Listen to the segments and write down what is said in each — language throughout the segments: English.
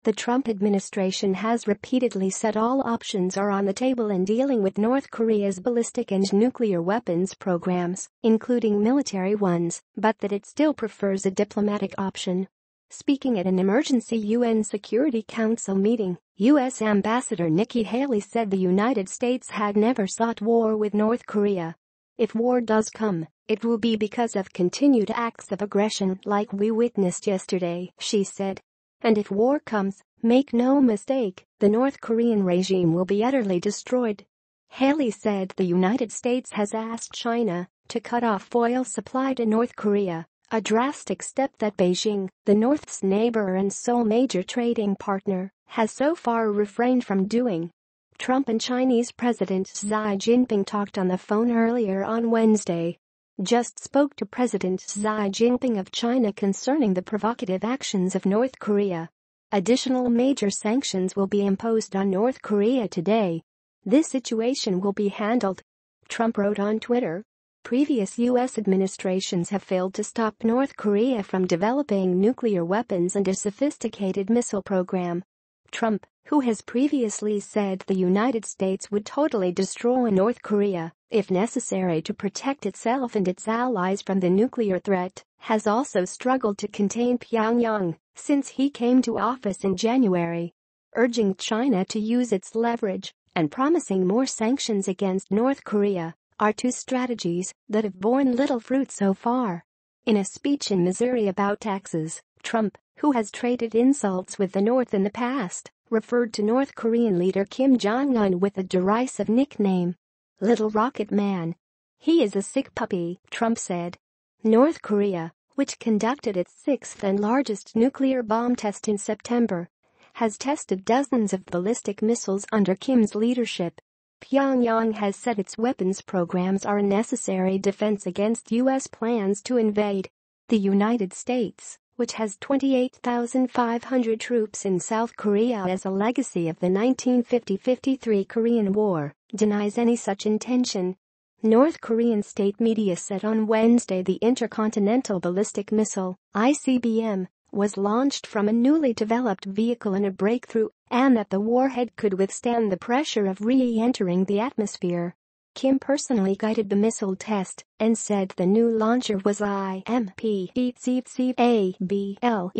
The Trump administration has repeatedly said all options are on the table in dealing with North Korea's ballistic and nuclear weapons programs, including military ones, but that it still prefers a diplomatic option. Speaking at an emergency UN Security Council meeting, U.S. Ambassador Nikki Haley said the United States had never sought war with North Korea. If war does come, it will be because of continued acts of aggression like we witnessed yesterday, she said. And if war comes, make no mistake, the North Korean regime will be utterly destroyed. Haley said the United States has asked China to cut off oil supply to North Korea, a drastic step that Beijing, the North's neighbor and sole major trading partner, has so far refrained from doing. Trump and Chinese President Xi Jinping talked on the phone earlier on Wednesday. Just spoke to President Xi Jinping of China concerning the provocative actions of North Korea. Additional major sanctions will be imposed on North Korea today. This situation will be handled, Trump wrote on Twitter. Previous U.S. administrations have failed to stop North Korea from developing nuclear weapons and a sophisticated missile program. Trump, who has previously said the United States would totally destroy North Korea if necessary to protect itself and its allies from the nuclear threat, has also struggled to contain Pyongyang since he came to office in January, urging China to use its leverage and promising more sanctions against North Korea are two strategies that have borne little fruit so far. In a speech in Missouri about taxes, Trump, who has traded insults with the North in the past, referred to North Korean leader Kim Jong-un with a derisive nickname, Little Rocket Man. He is a sick puppy, Trump said. North Korea, which conducted its sixth and largest nuclear bomb test in September, has tested dozens of ballistic missiles under Kim's leadership. Pyongyang has said its weapons programs are a necessary defense against U.S. plans to invade the United States, which has 28,500 troops in South Korea as a legacy of the 1950-53 Korean War, denies any such intention. North Korean state media said on Wednesday the Intercontinental Ballistic Missile, ICBM, was launched from a newly developed vehicle in a breakthrough, and that the warhead could withstand the pressure of re-entering the atmosphere. Kim personally guided the missile test and said the new launcher was IMPECCABLE.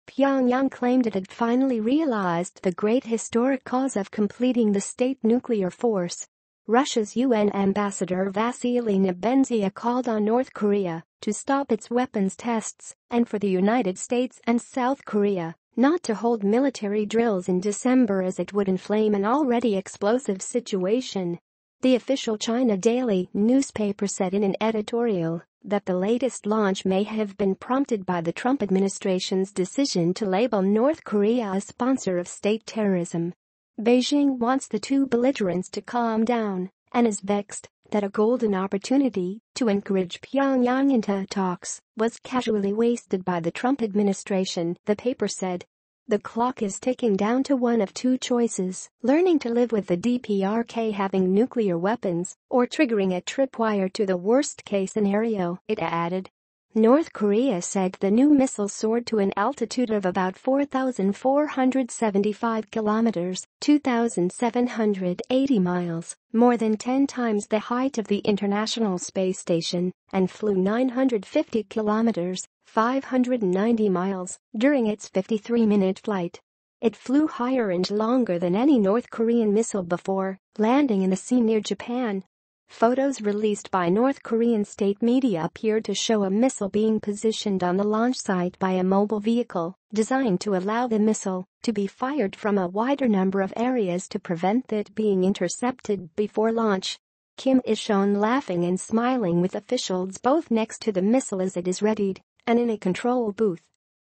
Pyongyang claimed it had finally realized the great historic cause of completing the state nuclear force. Russia's UN ambassador Vasily Nebenzia called on North Korea to stop its weapons tests and for the United States and South Korea not to hold military drills in December as it would inflame an already explosive situation. The official China daily newspaper said in an editorial that the latest launch may have been prompted by the Trump administration's decision to label North Korea a sponsor of state terrorism. Beijing wants the two belligerents to calm down and is vexed that a golden opportunity to encourage Pyongyang into talks was casually wasted by the Trump administration, the paper said. The clock is ticking down to one of two choices: learning to live with the DPRK having nuclear weapons or triggering a tripwire to the worst-case scenario, it added. North Korea said the new missile soared to an altitude of about 4,475 kilometers, 2,780 miles, more than 10 times the height of the International Space Station, and flew 950 kilometers, 590 miles, during its 53-minute flight. It flew higher and longer than any North Korean missile before, landing in the sea near Japan. Photos released by North Korean state media appeared to show a missile being positioned on the launch site by a mobile vehicle, designed to allow the missile to be fired from a wider number of areas to prevent it being intercepted before launch. Kim is shown laughing and smiling with officials both next to the missile as it is readied and in a control booth.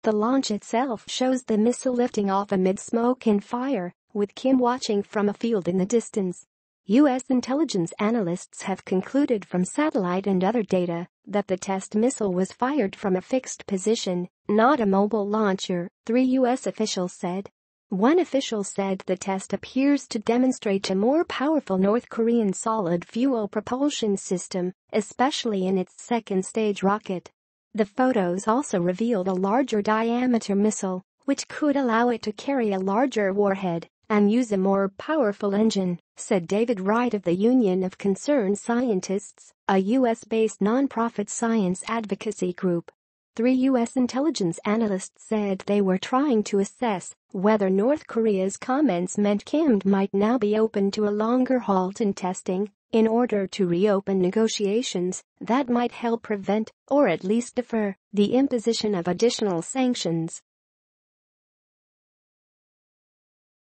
The launch itself shows the missile lifting off amid smoke and fire, with Kim watching from a field in the distance. U.S. intelligence analysts have concluded from satellite and other data that the test missile was fired from a fixed position, not a mobile launcher, 3 U.S. officials said. One official said the test appears to demonstrate a more powerful North Korean solid fuel propulsion system, especially in its second-stage rocket. The photos also revealed a larger diameter missile, which could allow it to carry a larger warhead and use a more powerful engine, said David Wright of the Union of Concerned Scientists, a U.S.-based nonprofit science advocacy group. 3 U.S. intelligence analysts said they were trying to assess whether North Korea's comments meant Kim might now be open to a longer halt in testing in order to reopen negotiations that might help prevent, or at least defer, the imposition of additional sanctions.